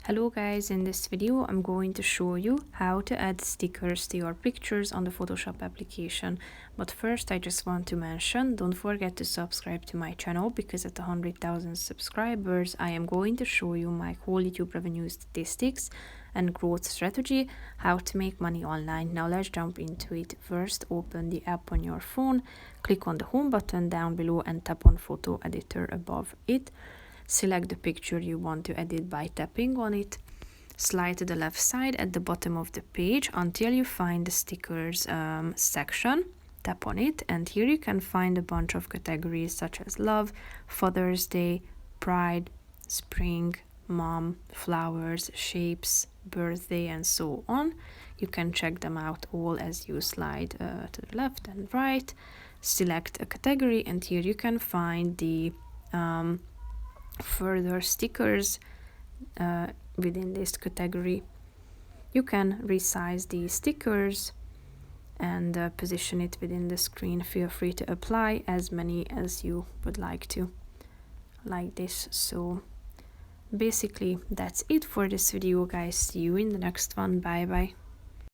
Hello guys, in this video I'm going to show you how to add stickers to your pictures on the Photoshop application. But first I just want to mention, don't forget to subscribe to my channel because at 100,000 subscribers I am going to show you my whole YouTube revenue statistics and growth strategy, how to make money online. Now let's jump into it. First, open the app on your phone, click on the home button down below and tap on photo editor above it. Select the picture you want to edit by tapping on it. Slide to the left side at the bottom of the page until you find the stickers section. Tap on it and here you can find a bunch of categories such as love, Father's Day, pride, spring, mom, flowers, shapes, birthday, and so on. You can check them out all as you slide to the left and right. Select a category and here you can find the further stickers within this category. You can resize the stickers and position it within the screen. Feel free to apply as many as you would like to, like this. So basically that's it for this video guys. See you in the next one. Bye bye.